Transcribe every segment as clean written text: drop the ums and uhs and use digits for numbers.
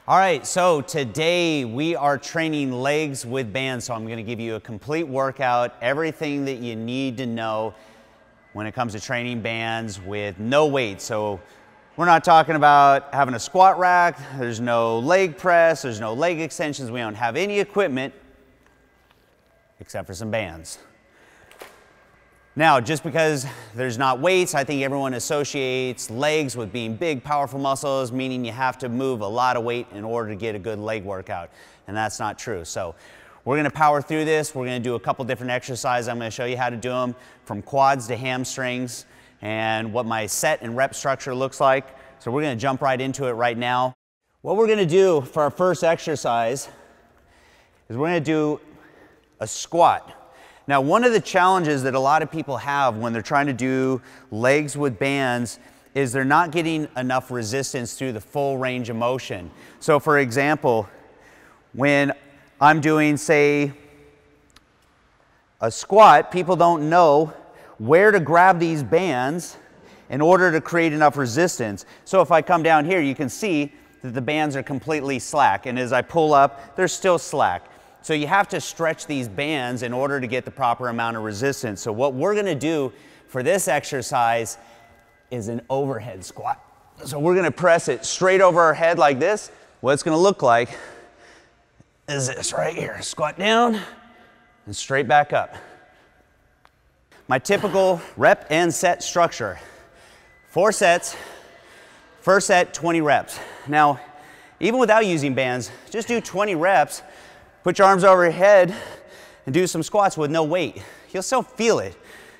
All right, so today we are training legs with bands. So I'm gonna give you a complete workout, everything that you need to know when it comes to training bands with no weight. So we're not talking about having a squat rack, there's no leg press, there's no leg extensions, we don't have any equipment except for some bands. Now, just because there's not weights, I think everyone associates legs with being big, powerful muscles, meaning you have to move a lot of weight in order to get a good leg workout, and that's not true. So we're gonna power through this. We're gonna do a couple different exercises. I'm gonna show you how to do them from quads to hamstrings and what my set and rep structure looks like. So we're gonna jump right into it right now. What we're gonna do for our first exercise is we're gonna do a squat. Now, one of the challenges that a lot of people have when they're trying to do legs with bands is they're not getting enough resistance through the full range of motion. So for example, when I'm doing, say, a squat, people don't know where to grab these bands in order to create enough resistance. So if I come down here, you can see that the bands are completely slack, and as I pull up, they're still slack. So you have to stretch these bands in order to get the proper amount of resistance. So what we're gonna do for this exercise is an overhead squat. So we're gonna press it straight over our head like this. What it's gonna look like is this right here. Squat down and straight back up. My typical rep and set structure. 4 sets, first set 20 reps. Now, even without using bands, just do 20 reps. Put your arms over your head and do some squats with no weight. You'll still feel it.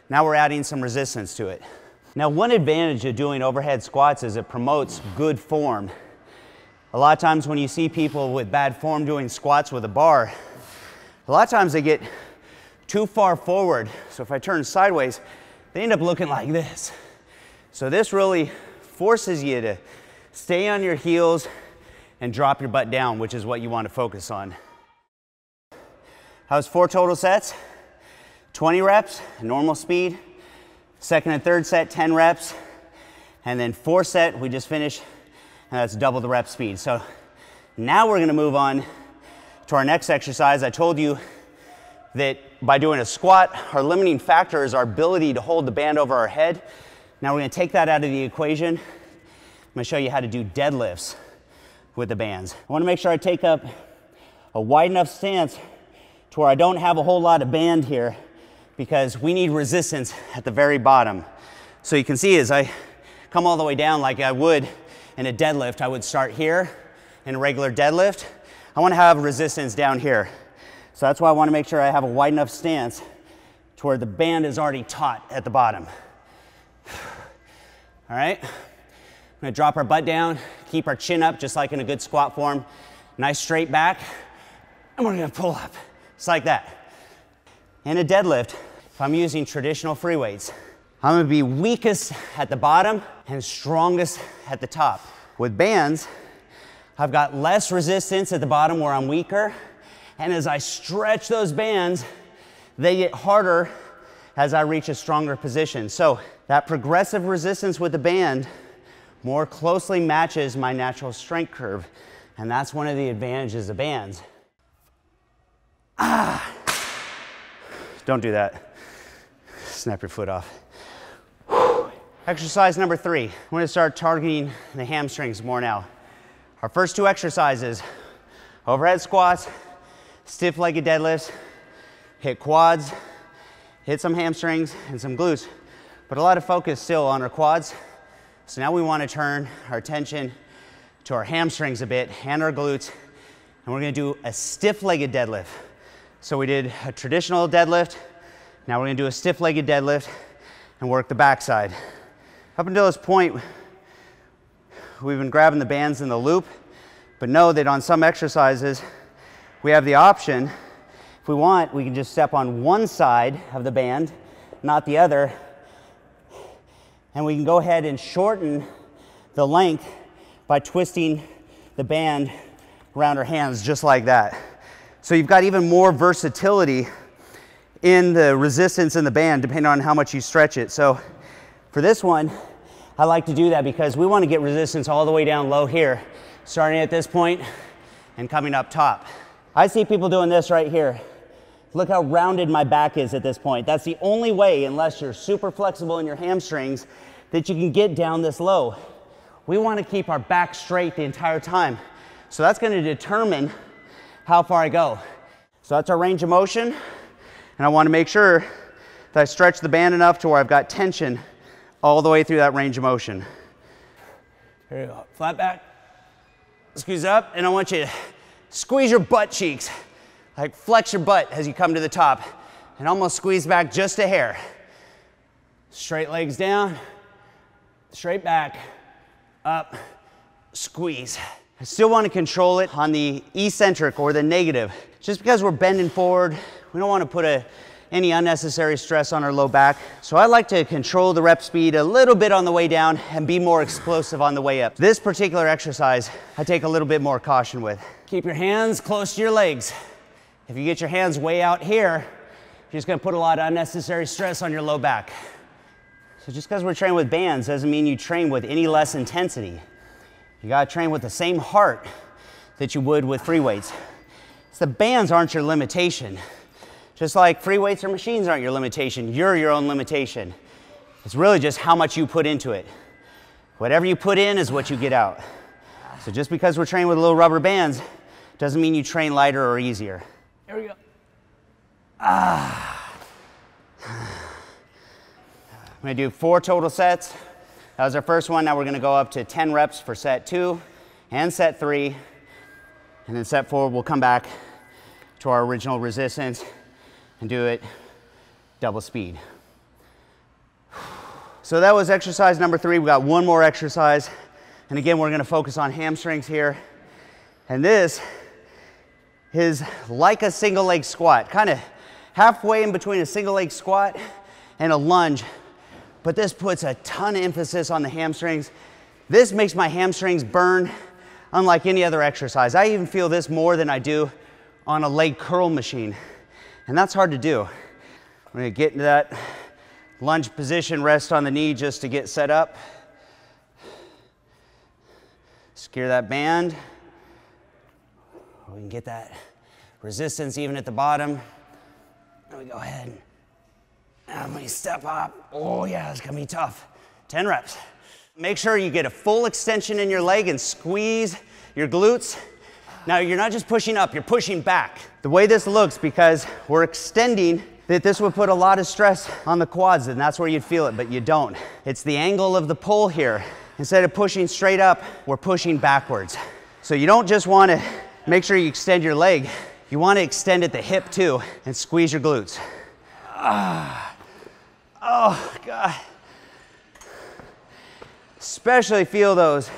Now we're adding some resistance to it. Now, one advantage of doing overhead squats is it promotes good form. A lot of times when you see people with bad form doing squats with a bar, a lot of times they get too far forward. So if I turn sideways, they end up looking like this. So this really forces you to stay on your heels and drop your butt down, which is what you want to focus on. How's 4 total sets? 20 reps, normal speed. Second and third set, 10 reps. And then 4th set, we just finished, and that's double the rep speed. So now we're gonna move on to our next exercise. I told you that by doing a squat, our limiting factor is our ability to hold the band over our head. Now we're gonna take that out of the equation. I'm gonna show you how to do deadlifts with the bands. I wanna make sure I take up a wide enough stance to where I don't have a whole lot of band here, because we need resistance at the very bottom. So you can see as I come all the way down like I would in a deadlift, I would start here in a regular deadlift. I want to have resistance down here. So that's why I want to make sure I have a wide enough stance to where the band is already taut at the bottom. All right, I'm going to drop our butt down, keep our chin up just like in a good squat form. Nice straight back, and we're going to pull up. Just like that. In a deadlift, if I'm using traditional free weights, I'm gonna be weakest at the bottom and strongest at the top. With bands, I've got less resistance at the bottom where I'm weaker, and as I stretch those bands, they get harder as I reach a stronger position. So that progressive resistance with the band more closely matches my natural strength curve, and that's one of the advantages of bands. Don't do that. Snap your foot off. Whew. Exercise number 3. We're going to start targeting the hamstrings more now. Our first 2 exercises, overhead squats, stiff-legged deadlifts, hit quads, hit some hamstrings and some glutes, but a lot of focus still on our quads. So now we want to turn our attention to our hamstrings a bit and our glutes, and we're going to do a stiff-legged deadlift. So we did a traditional deadlift, now we're gonna do a stiff-legged deadlift and work the backside. Up until this point, we've been grabbing the bands in the loop, but know that on some exercises, we have the option, if we want, we can just step on one side of the band, not the other, and we can go ahead and shorten the length by twisting the band around our hands just like that. So you've got even more versatility in the resistance in the band depending on how much you stretch it. So for this one, I like to do that because we want to get resistance all the way down low here. starting at this point and coming up top. I see people doing this right here. Look how rounded my back is at this point. That's the only way, unless you're super flexible in your hamstrings, that you can get down this low. We want to keep our back straight the entire time. So that's going to determine how far I go. So that's our range of motion. And I want to make sure that I stretch the band enough to where I've got tension all the way through that range of motion. Here you go. Flat back. Squeeze up. And I want you to squeeze your butt cheeks. Like flex your butt as you come to the top. And almost squeeze back just a hair. Straight legs down. Straight back. Up. Squeeze. I still want to control it on the eccentric or the negative. Just because we're bending forward, we don't want to put any unnecessary stress on our low back. So I like to control the rep speed a little bit on the way down and be more explosive on the way up. This particular exercise, I take a little bit more caution with. Keep your hands close to your legs. If you get your hands way out here, you're just going to put a lot of unnecessary stress on your low back. So just because we're training with bands doesn't mean you train with any less intensity. You gotta train with the same heart that you would with free weights. So the bands aren't your limitation. Just like free weights or machines aren't your limitation, you're your own limitation. It's really just how much you put into it. Whatever you put in is what you get out. So just because we're training with little rubber bands doesn't mean you train lighter or easier. Here we go. I'm gonna do 4 total sets. That was our first one. Now we're gonna go up to 10 reps for set 2 and set 3. And then set 4, we'll come back to our original resistance and do it double speed. So that was exercise number 3. We got one more exercise. And again, we're gonna focus on hamstrings here. And this is like a single leg squat, kind of halfway in between a single leg squat and a lunge. But this puts a ton of emphasis on the hamstrings. This makes my hamstrings burn unlike any other exercise. I even feel this more than I do on a leg curl machine. And that's hard to do. I'm gonna get into that lunge position, rest on the knee just to get set up. Secure that band. We can get that resistance even at the bottom. Then we go ahead. And when you step up, oh yeah, it's gonna be tough. 10 reps. Make sure you get a full extension in your leg and squeeze your glutes. Now you're not just pushing up, you're pushing back. The way this looks, because we're extending, that this would put a lot of stress on the quads, and that's where you'd feel it, but you don't. It's the angle of the pull here. Instead of pushing straight up, we're pushing backwards. So you don't just wanna make sure you extend your leg, you wanna extend at the hip too, and squeeze your glutes. Oh, God. Especially feel those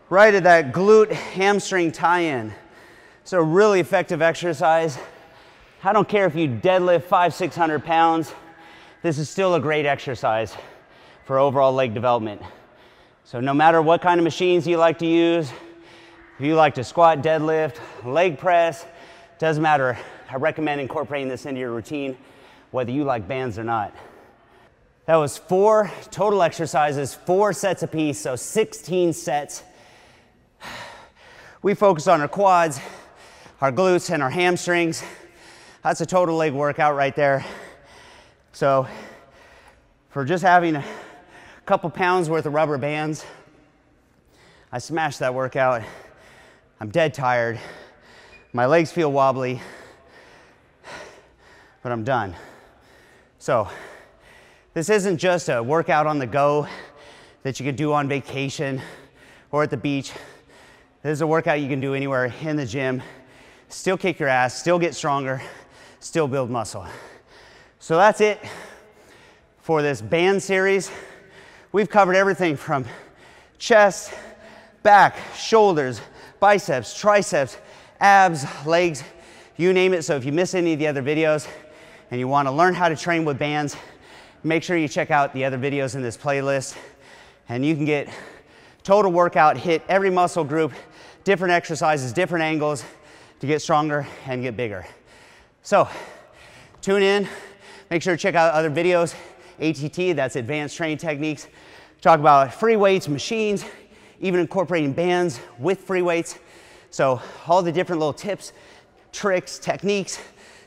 right at that glute hamstring tie-in. It's a really effective exercise. I don't care if you deadlift 500-600 pounds, this is still a great exercise for overall leg development. So no matter what kind of machines you like to use, if you like to squat, deadlift, leg press, doesn't matter. I recommend incorporating this into your routine, whether you like bands or not. That was 4 total exercises, 4 sets apiece, so 16 sets. We focus on our quads, our glutes, and our hamstrings. That's a total leg workout right there. So for just having a couple pounds worth of rubber bands, I smashed that workout. I'm dead tired. My legs feel wobbly, but I'm done. So this isn't just a workout on the go that you can do on vacation or at the beach. This is a workout you can do anywhere in the gym. Still kick your ass, still get stronger, still build muscle. So that's it for this band series. We've covered everything from chest, back, shoulders, biceps, triceps, abs, legs, you name it. So if you miss any of the other videos and you want to learn how to train with bands, make sure you check out the other videos in this playlist, and you can get total workout, hit every muscle group, different exercises, different angles to get stronger and get bigger. So tune in, make sure to check out other videos. ATT, that's advanced training techniques. Talk about free weights, machines, even incorporating bands with free weights. So all the different little tips, tricks, techniques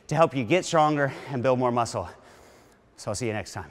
to help you get stronger and build more muscle. So I'll see you next time.